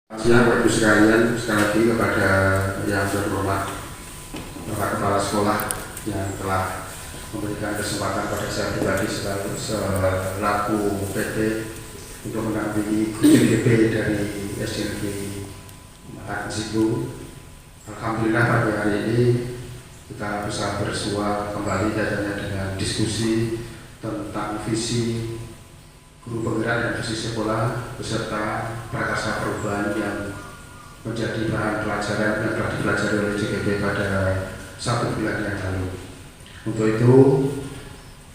Siang Bapak Ibu sekalian, sekali lagi kepada yang terhormat Bapak Kepala Sekolah yang telah memberikan kesempatan pada saya pribadi selaku PT untuk mendampingi GP dari SDNG Matakan Situ. Alhamdulillah pada hari ini kita bisa bersua kembali kaitannya dengan diskusi tentang visi guru penggerak dan visi sekolah beserta prakarsa perubahan yang menjadi bahan pelajaran yang telah dipelajari oleh JGP pada 1 bulan yang lalu. Untuk itu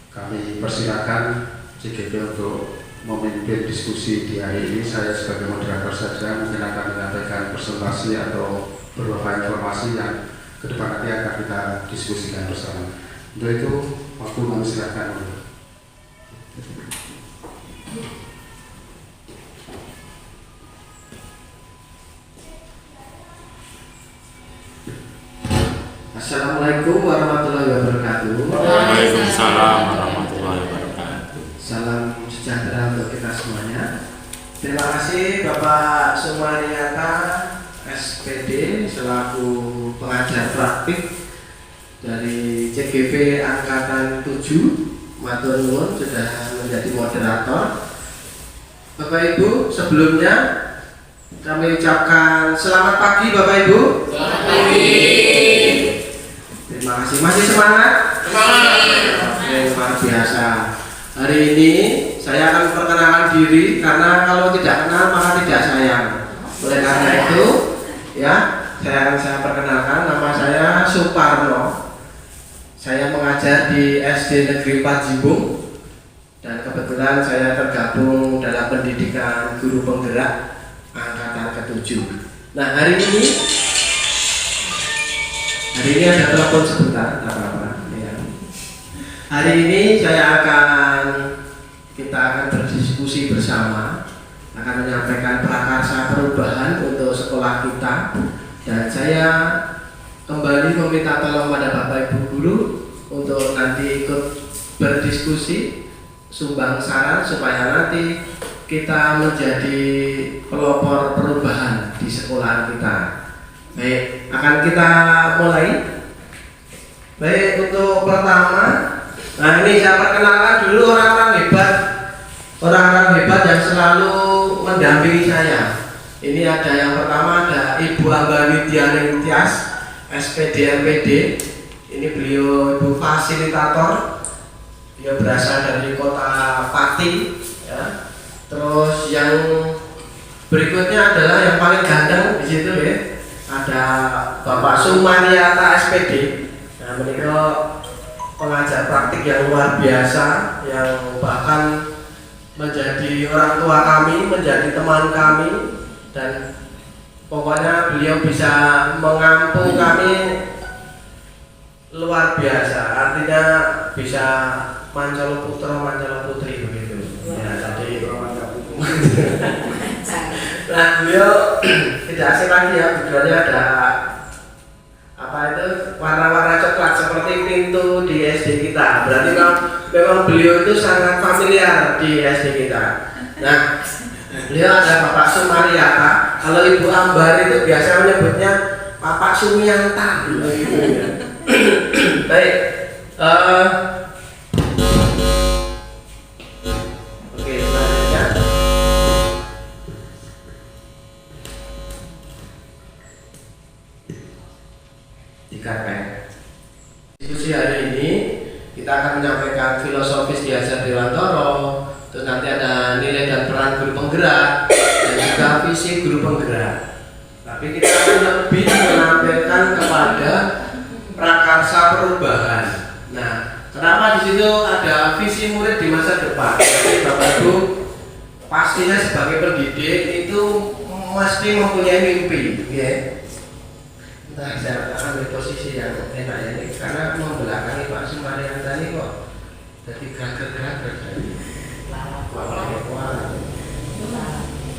kami persilakan JGP untuk memimpin diskusi di hari ini. Saya sebagai moderator saja mungkin akan menyampaikan presentasi atau beberapa informasi yang ke depan nanti akan kita diskusikan bersama. Untuk itu waktu kami silakan. Assalamualaikum warahmatullahi wabarakatuh. Waalaikumsalam warahmatullahi wabarakatuh. Salam sejahtera untuk kita semuanya. Terima kasih Bapak Sumaryata SPD selaku pengajar praktik dari CGP Angkatan 7 Matur nuwun sudah menjadi moderator. Bapak Ibu, sebelumnya kami ucapkan selamat pagi Bapak Ibu. Selamat pagi. Terima kasih. Masih semangat? Semangat. Oke, luar biasa. Hari ini saya akan memperkenalkan diri karena kalau tidak kenal maka tidak sayang. Oleh karena itu, ya, saya perkenalkan, nama saya Suparno. Saya mengajar di SD Negeri 4 Jimbung dan kebetulan saya tergabung dalam pendidikan guru penggerak angkatan ke-7. Nah, hari ini ada telepon sebentar, apa-apa. Ya. Hari ini kita akan berdiskusi bersama, akan menyampaikan prakarsa perubahan untuk sekolah kita, dan saya kembali meminta tolong pada Bapak Ibu Guru untuk nanti ikut berdiskusi, sumbang saran supaya nanti kita menjadi pelopor perubahan di sekolah kita. Baik, akan kita mulai. Baik, untuk pertama, nah ini saya perkenalkan dulu orang-orang hebat yang selalu mendampingi saya. Ini ada yang pertama, ada Ibu Angga Widianing Tias, SPD MPD. Ini beliau ibu fasilitator. Dia berasal dari kota Pati. Ya. Terus yang berikutnya adalah yang paling ganteng di situ ya. Ada Bapak Sumaryata SPD. Nah, beliau pengajar praktik yang luar biasa, yang bahkan menjadi orang tua kami, menjadi teman kami, dan pokoknya beliau bisa mengampung kami luar biasa. Artinya bisa mancala putra, mancala putri begitu. Ya, jadi nah, beliau tidak asing lagi ya, backgroundnya ada apa itu, warna-warna coklat seperti pintu di SD kita. Berarti memang beliau itu sangat familiar di SD kita. Nah, beliau ada Bapak Sumaryata. Kalau Ibu Ambar itu biasa menyebutnya Bapak Sumianta. Baik, oke, selanjutnya. Diskusi hari ini kita akan menyampaikan filosofis Diajar Dewantoro, terus nanti ada nilai dan peran guru penggerak dan juga visi guru penggerak. Tapi kita akan lebih menampilkan kepada prakarsa perubahan. Nah, kenapa di situ ada visi murid di masa depan? Jadi Bapak Ibu pastinya sebagai pendidik itu mesti mempunyai mimpi, ya. Nah, saya ambil posisi yang enak ya ini karena membelakangi Pak Sumaryata ini kok jadi gerak-gerak jadi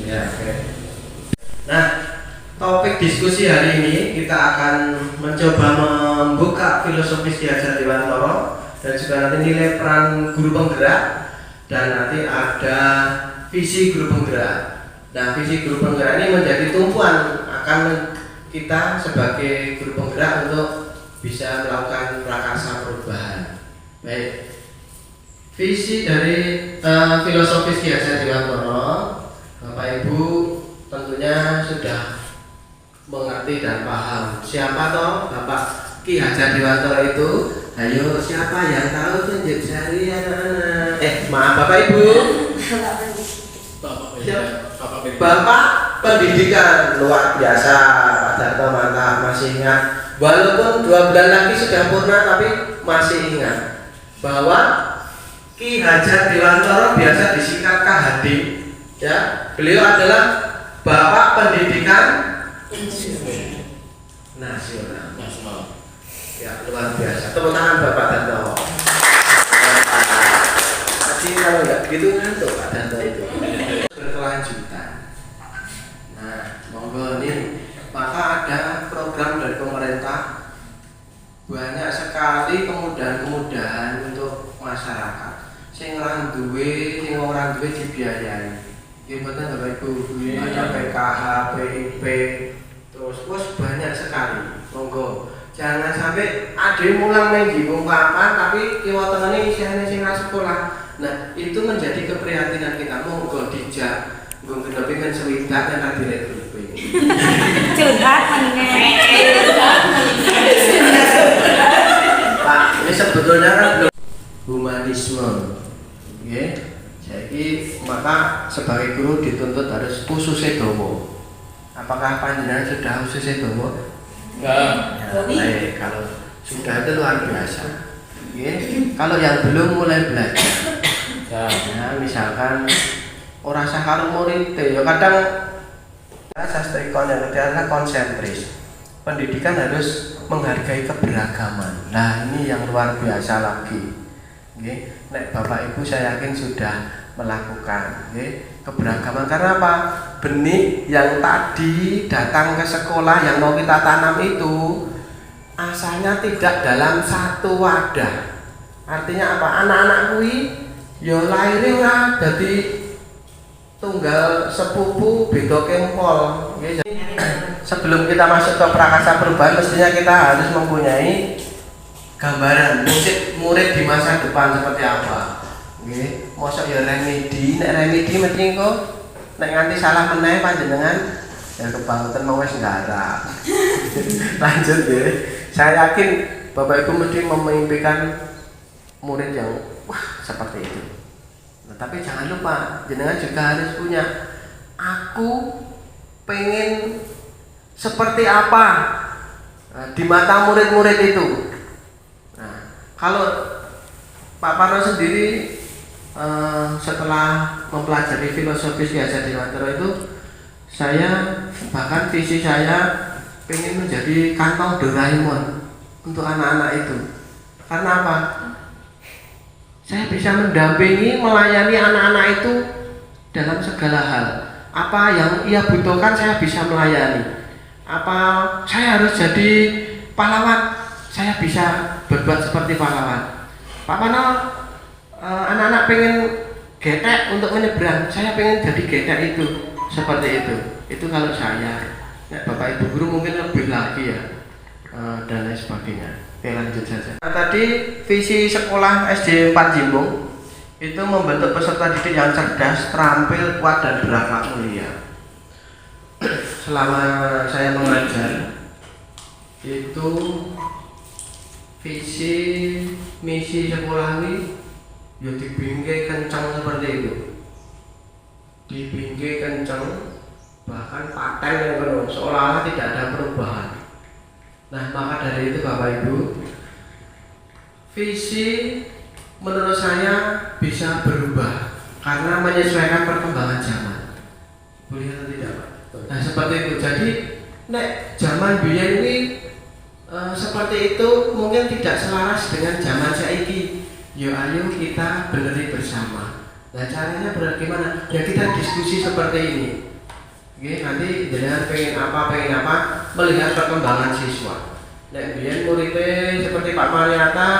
ya, oke. Nah, topik diskusi hari ini kita akan mencoba membuka filosofis Diajar Dewantoro dan juga nanti nilai peran guru penggerak dan nanti ada visi guru penggerak. Nah, visi guru penggerak ini menjadi tumpuan akan kita sebagai guru penggerak untuk bisa melakukan prakarsa perubahan. Baik, visi dari filosofis Ki Hajar Dewantara, Bapak Ibu tentunya sudah mengerti dan paham siapa toh Bapak Ki Hajar Dewantara itu. Ayo, siapa yang tahu tunjuk jari anak-anak? Maaf Bapak Ibu. Bapak pendidikan luar biasa, Pak Darto, mantap, masih ingat. Walaupun 2 bulan lagi sudah purna, tapi masih ingat bahwa Ki Hajar Dewantara biasa disingkat KHD. Ya, beliau adalah Bapak Pendidikan Nasional. Ya, luar biasa. Tepuk tangan Bapak Darto. Tadi kalau nggak begitu ngantuk Pak Darto itu. Berkelanjutan. Nah, monggo nih, maka ada program dari pemerintah banyak sekali kemudahan-kemudahan untuk masyarakat. Sing ora duwe, sing ora duwe dibiayai. Nggih mboten Bapak Ibu. Ada PKH, PIP, terus banyak sekali. Monggo. Jangan sampai ada mulang ning bingung papan tapi kiwa tengene isine sing ra sekolah. Nah, itu menjadi keprihatinan kita. Monggo dijak nggo genepi men swidak yen ra direkrupi. Curhat meneh. Pak, ini sebetulnya kan humanisme. Nggih. Saiki maka sebagai guru dituntut harus khusus domo. Apakah panjenengan sudah khusus domo? Baik, kalau sudah itu luar biasa. Kalau yang belum mulai belajar, ya, misalkan orang sakar murid, ya kadang sastrikon yang adalah konsentris. Pendidikan harus menghargai keberagaman. Nah, ini yang luar biasa lagi. Nek Bapak Ibu saya yakin sudah melakukan keberagaman. Karena apa? Benih yang tadi datang ke sekolah yang mau kita tanam itu asalnya tidak dalam satu wadah. Artinya apa? Anak-anak kuwi ya lahir ora dadi tunggal sepupu beda kempol. Sebelum kita masuk ke prakarsa perubahan mestinya kita harus mempunyai gambaran murid di masa depan seperti apa. Nggih, mosok ya remedi, nek remedi mesti kok nek nganti salah meneh panjenengan ya kebangetan mau wis nggarap. Lanjut nggih. Saya yakin Bapak Ibu mesti memimpikan murid yang wah seperti itu. Nah, tapi jangan lupa jenengan juga harus punya aku pengen seperti apa di mata murid-murid itu. Nah, kalau Pak Parno sendiri setelah mempelajari filosofi Ki Hajar Dewantara itu, saya bahkan visi saya pengen menjadi kantong Doraemon untuk anak-anak itu. Karena apa? Saya bisa mendampingi, melayani anak-anak itu dalam segala hal. Apa yang ia butuhkan saya bisa melayani. Apa saya harus jadi pahlawan? Saya bisa berbuat seperti pahlawan. Pak Parno anak-anak pengen getek untuk menyeberang, saya pengen jadi getek itu, seperti itu. Itu kalau saya. Nah, Bapak Ibu guru mungkin lebih lagi ya, dan lain sebagainya. Oke, lanjut saja. Nah, tadi visi sekolah SD 4 Jimbung itu membentuk peserta didik yang cerdas, terampil, kuat dan berakhlak mulia. Selama saya mengajar itu visi misi sekolah ini ya dibingkai kencang seperti itu, dibingkai kencang, bahkan paten yang penuh seolah-olah tidak ada perubahan. Nah, maka dari itu Bapak Ibu, visi menurut saya bisa berubah karena menyesuaikan perkembangan zaman. Boleh atau tidak Pak? Nah, seperti itu. Jadi nek zaman biyen ini seperti itu mungkin tidak selaras dengan zaman saiki. Yo ayo kita beneri bersama. Nah, caranya bagaimana? Ya kita diskusi seperti ini. Oke, nanti jangan pengen apa, melihat perkembangan siswa. Nek biyen muridnya seperti Pak Mariata,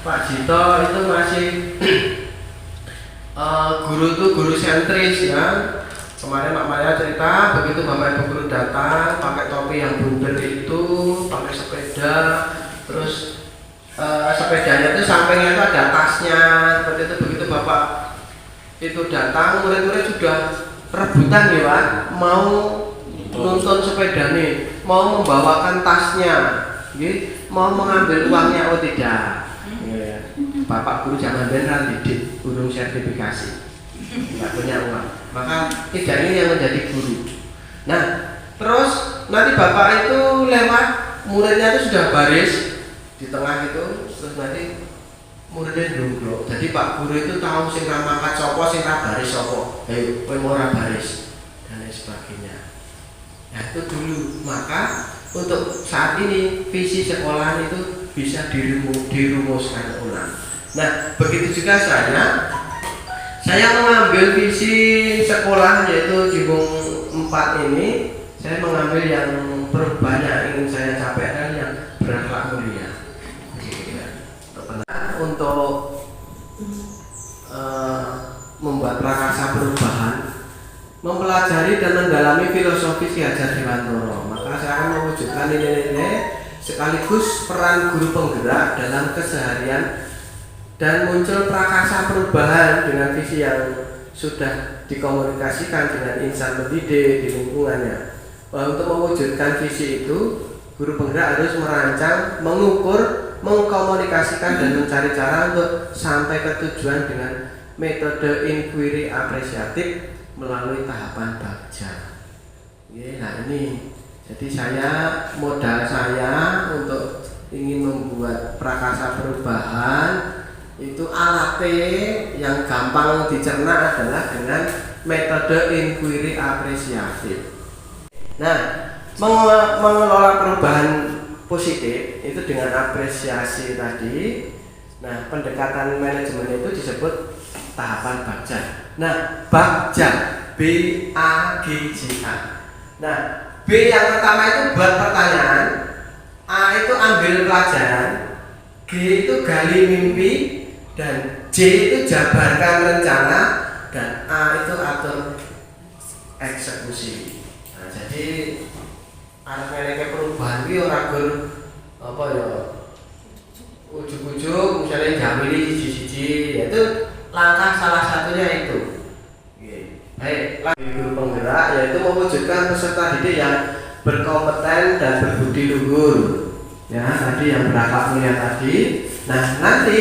Pak Jito itu masih guru itu guru sentris ya. Kemarin Mak Maya cerita begitu Bapak Ibu guru datang pakai topi yang bundel itu, pakai sepeda, terus sepedanya itu sampingnya itu ada tasnya seperti itu. Begitu Bapak itu datang, murid-murid sudah rebutan ya Pak, mau nonton sepeda nih, mau membawakan tasnya, mau mengambil uangnya oh tidak. Bapak guru zaman beneran didik, burung sertifikasi, nggak punya uang, maka tidak ini yang menjadi guru. Nah, terus nanti Bapak itu lewat, muridnya itu sudah baris di tengah itu, terus nanti muridnya duduk. Jadi Pak guru itu tahu sing ra mangkat sapa, sing ra baris sapa. Ayo, kowe mau ra baris dan lain sebagainya. Nah, itu dulu. Maka untuk saat ini visi sekolah itu bisa dirumuskan ulang. Nah, begitu juga saya mengambil visi sekolah yaitu Jibung 4 ini, saya mengambil yang perubahan yang ingin saya capai dan yang berakhlak mulia. Untuk membuat prakarsa perubahan, mempelajari dan mendalami filosofi Ki Hajar Dewantara, maka saya akan mewujudkan nilai-nilai sekaligus peran guru penggerak dalam keseharian dan muncul prakarsa perubahan dengan visi yang sudah dikomunikasikan dengan insan pendidik di lingkungannya. Bahwa untuk mewujudkan visi itu, guru penggerak harus merancang, mengukur, mengkomunikasikan dan mencari cara untuk sampai ke tujuan dengan metode inquiry apresiatif melalui tahapan bagja. Nah ini, jadi modal saya untuk ingin membuat prakarsa perubahan itu alatnya yang gampang dicerna adalah dengan metode inquiry apresiatif. Nah, mengelola perubahan positif itu dengan apresiasi tadi. Nah, pendekatan manajemen itu disebut tahapan bagja. Nah, bagja BAGJA. Nah, B yang pertama itu buat pertanyaan, A itu ambil pelajaran, G itu gali mimpi, dan J itu jabarkan rencana, dan A itu atur eksekusi. Nah, jadi anak-anak perubahan itu ragu apa ya, ujuk-ujuk misalnya jamili siji-siji, yaitu langkah salah satunya itu. Baik, guru penggerak yaitu mewujudkan peserta didik yang berkompeten dan berbudi luhur. Ya, tadi yang berakhlak mulia tadi. Nah, nanti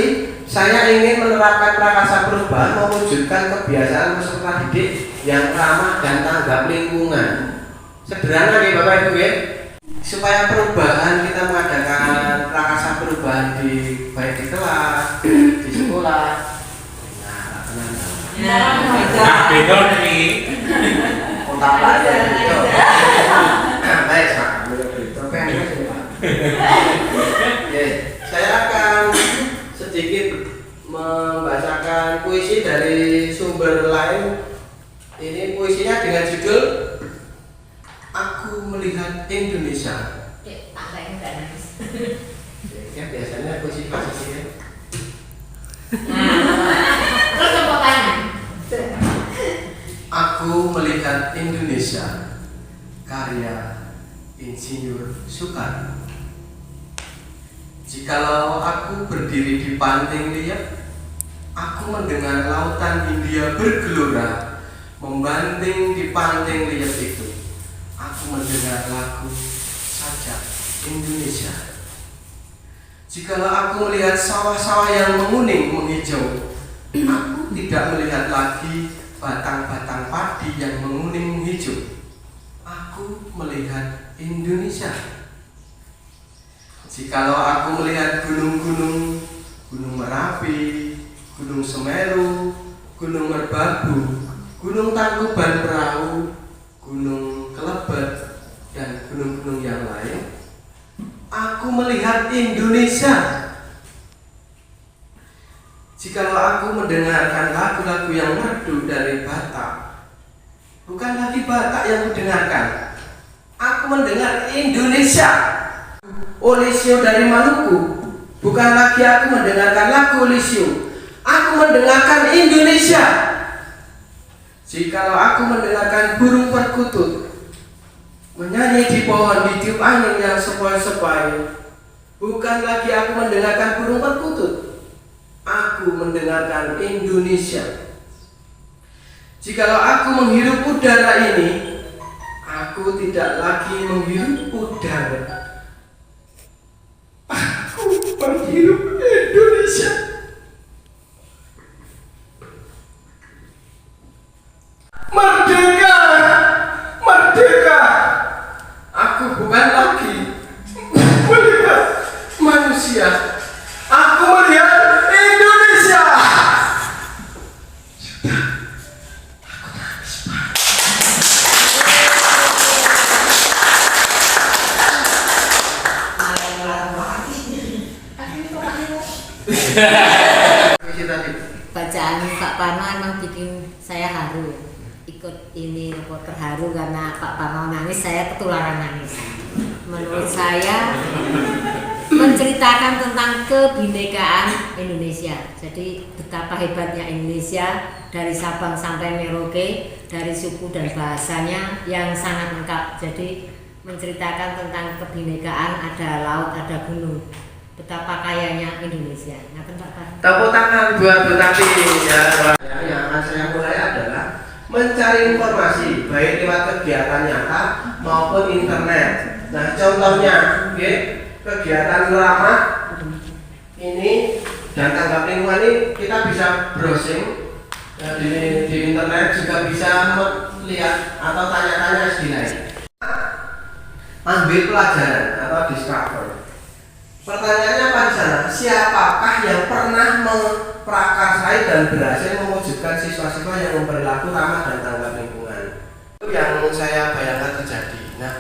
saya ingin menerapkan prakarsa perubahan mewujudkan kebiasaan peserta didik yang ramah dan tanggap lingkungan. Sederhana nih Bapak Ibu ya. Supaya perubahan kita mengadakan prakarsa perubahan baik di kelas, di sekolah. Nah, beda nih. Otak pelajar itu. Baik, Pak. Saya akan sedikit membacakan puisi dari sumber lain. Ini puisinya dengan judul Aku Melihat Indonesia. Ya, biasanya puisi klasik ya. Aku Melihat Indonesia, karya Insinyur Soekarno. Jikalau aku berdiri di pantai liat, aku mendengar lautan Hindia bergelora membanting di pantai liat itu. Aku mendengar lagu sajak Indonesia. Jikalau aku melihat sawah-sawah yang menguning menghijau, aku tidak melihat lagi batang-batang padi yang menguning menghijau. Aku melihat Indonesia. Jikalau aku melihat gunung-gunung, Gunung Merapi, Gunung Semeru, Gunung Merbabu, Gunung Tangkuban Perahu, Gunung Kelebet, dan gunung-gunung yang lain, aku melihat Indonesia. Jikalau aku mendengarkan lagu-lagu yang merdu dari Batak, bukan lagi Batak yang kudengarkan, aku mendengar Indonesia. Olisio dari Maluku, bukan lagi aku mendengarkan lagu Olisio, aku mendengarkan Indonesia. Jikalau aku mendengarkan burung perkutut menyanyi di pohon di tiup angin yang sepoi-sepoi, bukan lagi aku mendengarkan burung perkutut, aku mendengarkan Indonesia. Jikalau aku menghirup udara ini, aku tidak lagi menghirup udara, aku menghirup Indonesia. Merdeka, merdeka. Aku bukan lagi melihat manusia, aku melihat Indonesia. Bacaan Pak Parno emang bikin saya haru. Ikut ini reporter haru karena Pak Parno nangis, saya ketularan nangis. Menurut saya menceritakan tentang kebinekaan Indonesia. Jadi betapa hebatnya Indonesia dari Sabang sampai Merauke, dari suku dan bahasanya yang sangat lengkap. Jadi menceritakan tentang kebinekaan, ada laut, ada gunung. Betapa kayanya Indonesia. Ngaten Pak Parno. Tepuk tangan buat Bu Tati ya. Yang akan saya mulai adalah mencari informasi baik lewat kegiatan nyata maupun internet. Nah, contohnya, kegiatan ramah ini dan tanggap lingkungan ini kita bisa browsing di internet, juga bisa melihat atau tanya-tanya sedilai. Ambil pelajaran atau discover. Pertanyaannya apa di sana? Siapakah yang pernah memprakarsai dan berhasil mewujudkan siswa-siswa yang memperlaku ramah dan tanggap lingkungan? Itu yang saya bayangkan terjadi. Nah,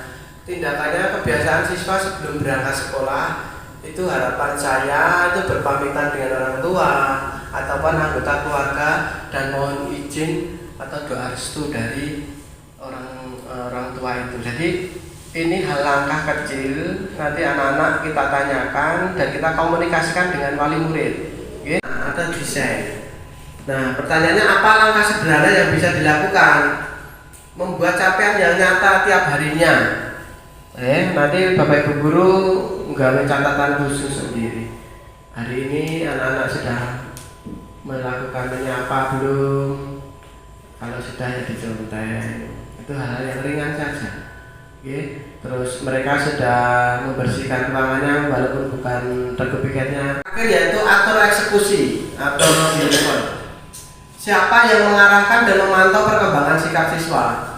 tindakannya kebiasaan siswa sebelum berangkat sekolah itu harapan saya itu berpamitan dengan orang tua ataupun anggota keluarga dan mohon izin atau doa restu dari orang tua itu. Jadi ini hal langkah kecil, nanti anak-anak kita tanyakan dan kita komunikasikan dengan wali murid. Ada desain. Nah, pertanyaannya apa langkah sederhana yang bisa dilakukan? Membuat capaian yang nyata tiap harinya. Nanti Bapak Ibu Guru menggawe catatan khusus sendiri. Hari ini anak-anak sudah melakukan menyapa belum? Kalau sudah ya dicontek. Itu hal-hal yang ringan saja. Terus mereka sudah membersihkan ruangannya walaupun bukan terkepikatnya. Akhir yaitu atur eksekusi atau deliver. Siapa yang mengarahkan dan memantau perkembangan sikap siswa?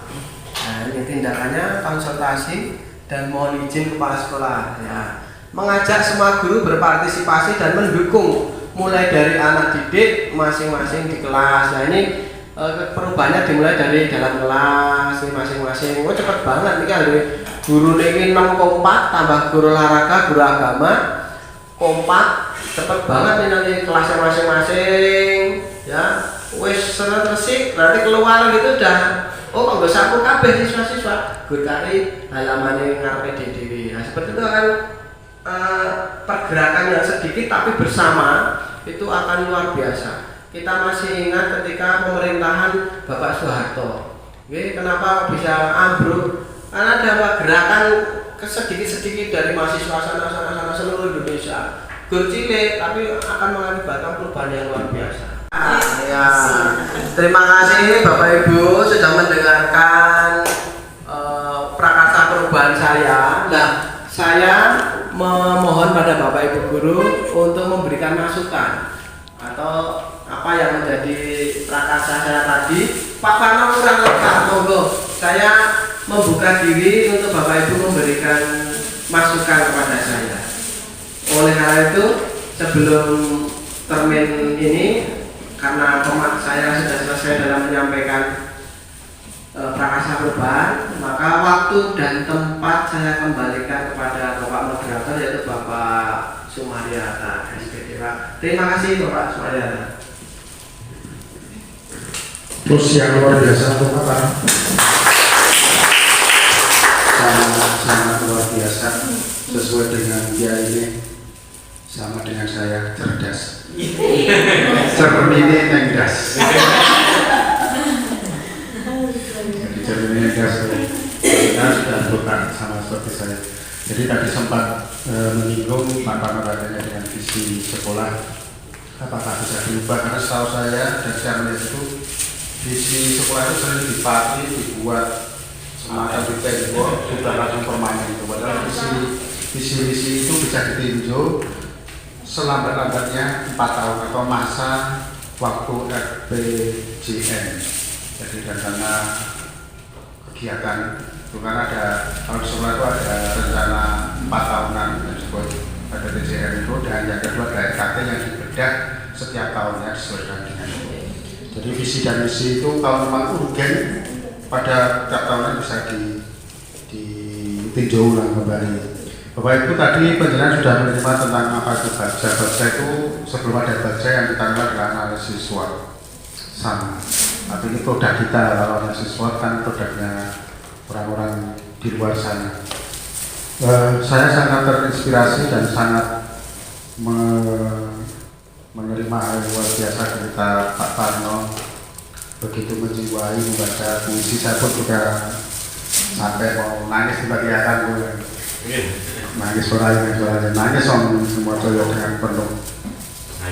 Nah, ini tindakannya konsultasi dan mohon izin kepala sekolah. Ya. Mengajak semua guru berpartisipasi dan mendukung mulai dari anak didik masing-masing di kelas. Nah, ini perubahannya dimulai dari dalam kelas masing-masing. Cepet banget nih kan, guru ini 6 kompak tambah guru olahraga, guru agama kompak, cepet banget nih nanti kelasnya masing-masing. Ya, wes resik nanti keluar gitu udah. Oh, kok sapu kabeh siswa-siswa. Gur kali halamane ngarepe dhewe. Nah, seperti itu kan pergerakan yang sedikit tapi bersama itu akan luar biasa. Kita masih ingat ketika pemerintahan Bapak Soeharto. Kenapa bisa ambruk? Karena ada gerakan sedikit-sedikit dari mahasiswa sana seluruh Indonesia. Gur cilik tapi akan mengakibatkan perubahan yang luar biasa. Ya. Terima kasih Bapak Ibu sudah mendengarkan prakarsa perubahan saya. Nah, saya memohon pada Bapak Ibu Guru untuk memberikan masukan atau apa yang menjadi prakarsa saya tadi. Pak Parno kurang lengkap, monggo saya membuka diri untuk Bapak Ibu memberikan masukan kepada saya. Oleh karena itu, sebelum termin ini, karena saya sudah selesai dalam menyampaikan prakarsa perubahan, maka waktu dan tempat saya kembalikan kepada Bapak Moderator, yaitu Bapak Sumaryata SPD. Terima kasih Bapak Sumaryata. Terus yang luar biasa untuk apa? Sangat luar biasa, sesuai dengan dia ini sama dengan saya, cerdas. Cermini nengdas. Jeremy Industri kita sudah bukan sama seperti saya. Jadi tadi sempat menyinggung tanpa katanya dengan visi sekolah apakah bisa diubah, karena setahu saya dan saya melihat itu visi sekolah itu sering dipakai dibuat semacam tembok sudah langsung permanen itu, padahal visi itu bisa ditinjau selambat-lambatnya 4 tahun atau masa waktu RPJM. Jadi dan karena kegiatan itu kan ada kalau di sekolah itu ada rencana 4 tahunan yang disebut ada TJM itu, dan yang kedua ada RKT yang dibedah setiap tahunnya disesuaikan dengan itu. Jadi visi dan misi itu kalau memang urgen pada setiap tahunnya bisa ditinjau ulang kembali. Bapak Ibu tadi penjelasan sudah menerima tentang apa itu baca. Baca itu sebelum ada baca yang kita kenal adalah analisis SWOT sama. Tapi ini produk kita, kalau analisis SWOT kan produknya orang-orang di luar sana. Saya sangat terinspirasi dan sangat menerima hal yang luar biasa cerita Pak Parno, begitu menjiwai membaca puisi. Saya pun juga sampai mau nangis tiba-tiba nangis suaranya nangis semua coyo dengan penuh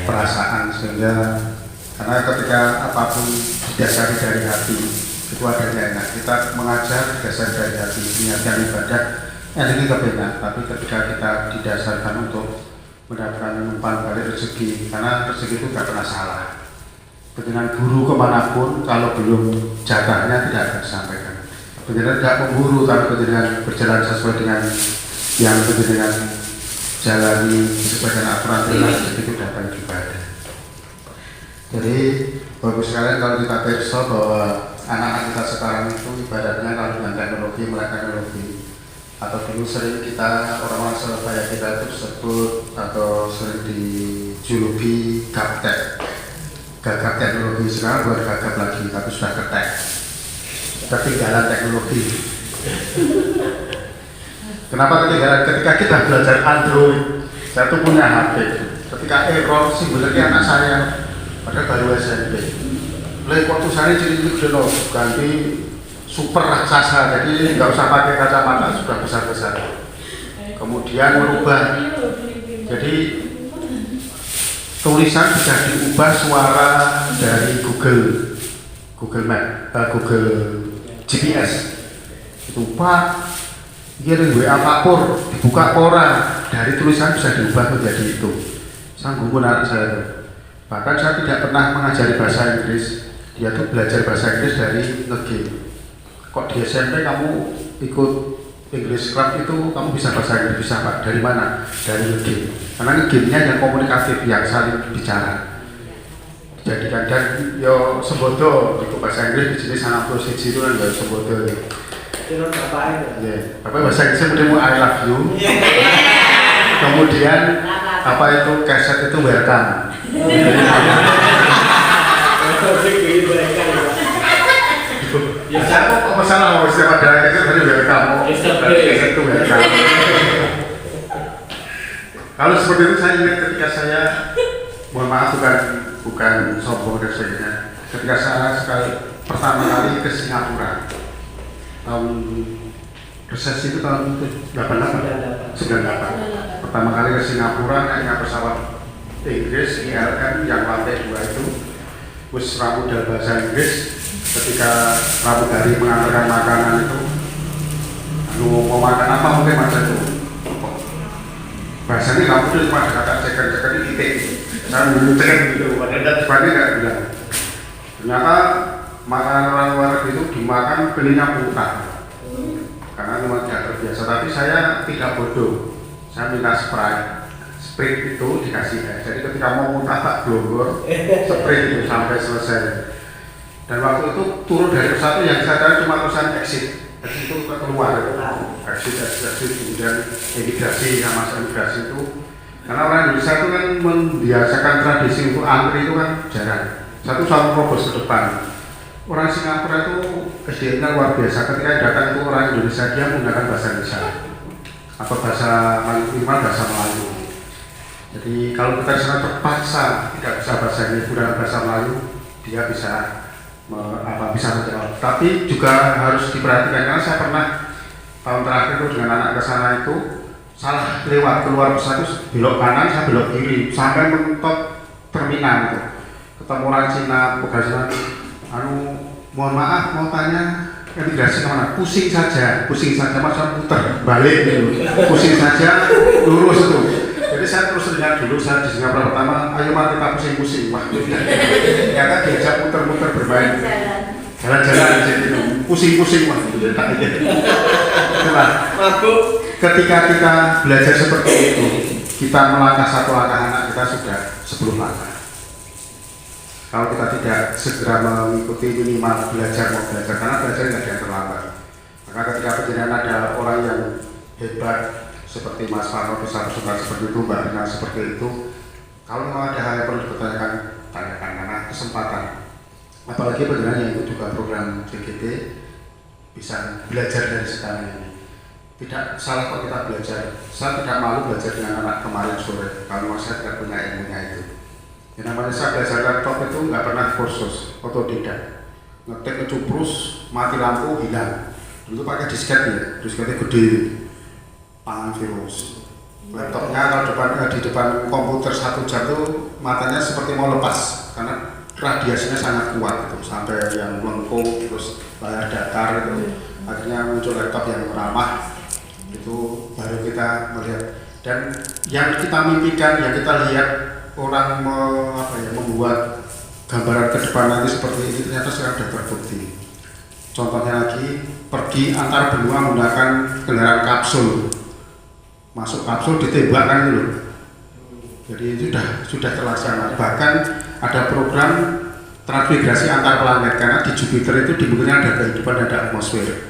perasaan, sehingga karena ketika apapun didasari dari hati itu adanya enak. Kita mengajar didasari dari hati, niatkan ibadah ini kebenar, tapi ketika kita didasarkan untuk mendapatkan umpan balik rezeki, karena rezeki itu tidak pernah salah. Dengan guru kemanapun kalau belum jatahnya tidak akan disampaikan. Penjelasan tidak memburu, tapi penjelasan berjalan sesuai dengan yang penjelasan jalani sesuai dengan aturan rezeki itu dapat ibadah. Jadi bagus sekali kalau kita perso bahwa anak-anak kita sekarang itu ibadatnya kalau dengan teknologi, melek teknologi. Atau dulu sering kita orang-orang Surabaya kita itu disebut atau sering dijuluki gaptek, gagap teknologi. Sekarang bukan gagap lagi, tapi sudah ketek, ketinggalan teknologi. Kenapa ketinggalan? Ketika kita belajar Android, saya tuh punya HP, ketika error sebenarnya anak saya padahal baru SMP, kok tulisannya cilik-cilik dulu ganti super raksasa, jadi nggak usah pakai kacamata, sudah besar-besar. Kemudian merubah, jadi tulisan bisa diubah suara dari Google Map, Google GPS. Itu Pak, ini WA Papur, dibuka koran, dari tulisan bisa diubah menjadi itu. Sanggup menarik saya. Bahkan saya tidak pernah mengajari bahasa Inggris, dia tuh belajar bahasa Inggris dari nge-game. Kok di SMP kamu ikut English Club itu kamu bisa bahasa Inggris? Bisa Pak, dari mana? Dari game. Karena game-nya yang komunikatif, yang saling bicara. Jadikan dan yo sembodo itu bahasa Inggris di sini sangat prosesi itu kan yo sembodo. Bapak bahasa Inggris kemudian I love you. Kemudian apa itu keset itu welcome. Ya saya kok masalah mau siapa ada keset tadi welcome. Keset itu welcome. Kalau seperti itu saya ingat ketika saya, mohon maaf bukan sombong dan sebagainya, ketika saya pertama kali ke Singapura tahun resesi itu tahun 98 pertama kali ke Singapura naiknya pesawat Inggris ILM yang lantai 2 itu wis ramudal bahasa Inggris. Ketika pramugari mengantarkan makanan itu mau makan apa mungkin macam itu bahasanya kamu tuh cuma kata cekan ini titik saya cekan gitu padahal depannya nggak bilang. Ternyata makanan orang luar negeri itu dimakan belinya muntah karena memang tidak terbiasa. Tapi saya tidak bodoh, saya minta Sprite itu dikasih es. Jadi ketika mau muntah tak blonggor Sprite itu sampai selesai. Dan waktu itu turun dari pesawat yang saya tahu cuma tulisan exit itu keluar exit kemudian imigrasi sama imigrasi itu. Karena orang Indonesia itu kan membiasakan tradisi untuk antri itu kan jarang. Satu selalu robos ke depan. Orang Singapura itu SDM-nya luar biasa. Ketika datang itu orang Indonesia dia menggunakan bahasa Indonesia atau bahasa minimal bahasa Melayu. Jadi kalau kita sangat terpaksa tidak bisa bahasa Inggris dan bahasa Melayu, dia bisa bisa menjawab. Tapi juga harus diperhatikan karena saya pernah tahun terakhir itu dengan anak ke sana itu salah lewat keluar pesawat itu belok kanan, saya belok kiri sampai mentok terminal itu. Ketemu orang Cina, pegawai mohon maaf mau tanya imigrasi kemana? Pusing saja masa putar balik gitu. Pusing saja lurus itu. Jadi saya terus lihat dulu, saya di Singapura pertama, ayo mari kita pusing-pusing. Wah, ternyata diajak muter-muter bermain jalan-jalan di situ, pusing-pusing wah. Itulah. Ketika kita belajar seperti itu, kita melangkah satu langkah, anak kita sudah 10 langkah. Kalau kita tidak segera mengikuti minimal belajar, karena belajar tidak ada terlambat. Maka ketika perjalanan ada orang yang hebat seperti Mas Farno bisa bersuka seperti itu, Mbak Rina seperti itu, kalau memang ada hal yang perlu dipertanyakan, tanyakan karena kesempatan. Apalagi perjalanan yang ikut juga program CGT bisa belajar dari sekarang ini. Tidak salah kalau kita belajar. Saya tidak malu belajar dengan anak kemarin sore kalau saya tidak punya ilmunya itu. Yang namanya saya belajar laptop itu nggak pernah kursus, otodidak. Ngetik ngecuprus, mati lampu hilang. Dulu pakai disket ya, disketnya gede, pangan virus. Laptopnya kalau di depan komputer 1 jam tuh matanya seperti mau lepas karena radiasinya sangat kuat itu sampai yang melengkung terus layar datar itu. Akhirnya muncul laptop yang ramah itu baru kita melihat, dan yang kita mimpikan, yang kita lihat orang membuat gambaran ke depan nanti seperti ini ternyata sekarang sudah terbukti. Contohnya lagi, pergi antar benua menggunakan kendaraan kapsul, masuk kapsul ditembakkan dulu. Jadi itu sudah terlaksana. Bahkan ada program transmigrasi antar planet karena di Jupiter itu dimungkinkan ada kehidupan dan ada atmosfer.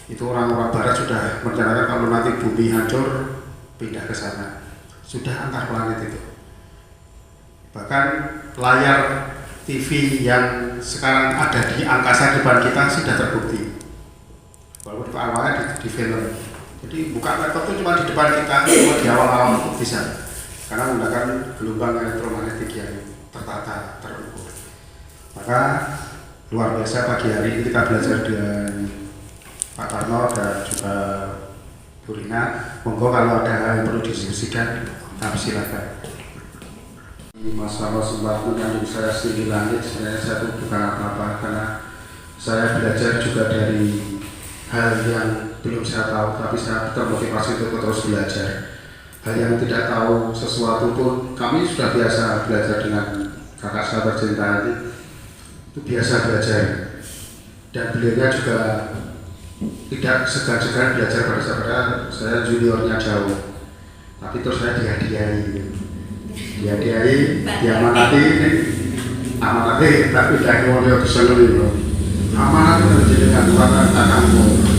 Itu orang-orang barat sudah merencanakan kalau nanti bumi hancur pindah ke sana. Sudah antar planet itu. Bahkan layar TV yang sekarang ada di angkasa depan kita sudah terbukti. Walaupun awalnya di film. Jadi buka laptop itu cuma di depan kita, cuma di awal-awal itu bisa. Karena menggunakan gelombang elektromagnetik yang tertata, terukur. Maka luar biasa pagi hari ini kita belajar dengan Pak Karno dan juga Bu Rina. Monggo kalau ada hal yang perlu didiskusikan, kami silakan. Mas Karno sempat menyanjung saya setinggi langit, sebenarnya saya itu bukan apa-apa karena saya belajar juga dari hal yang belum saya tahu, tapi saya termotivasi untuk terus belajar. Hal yang tidak tahu sesuatu pun kami sudah biasa belajar dengan kakak saya tercinta itu biasa belajar, dan beliaunya juga tidak segan-segan belajar pada saya juniornya jauh, tapi terus saya dihadiahi amanati tapi tidak mau keseluruh amanat menjadikan kamu.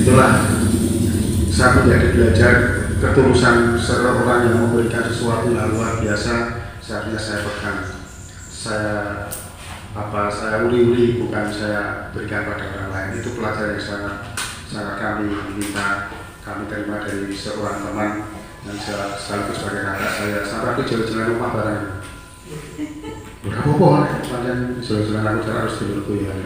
Itulah saya menjadi belajar ketulusan seorang yang memberikan sesuatu yang luar biasa. Seharusnya saya pegang, saya uli-uli, bukan saya berikan pada orang lain. Itu pelajaran yang sangat kami terima dari seorang teman yang sekaligus sebagai kakak saya. Sampai aku jalan-jalan rumah bareng. Berapa kalian jalan-jalan aku harus dulu ya.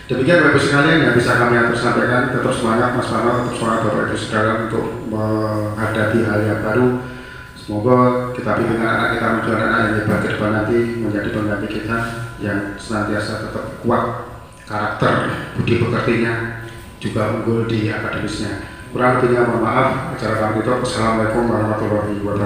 Demikian Bapak sekalian yang bisa kami atur sampaikan. Tetap semangat Mas Farno, tetap semangat Bapak Ibu Saudara untuk menghadapi hal yang baru. Semoga kita bimbing anak kita menjadi anak yang hebat ke depan nanti, menjadi pengganti kita yang senantiasa tetap kuat karakter, budi pekertinya, juga unggul di akademisnya. Kurang lebihnya mohon maaf. Acara kami itu. Assalamualaikum warahmatullahi wabarakatuh.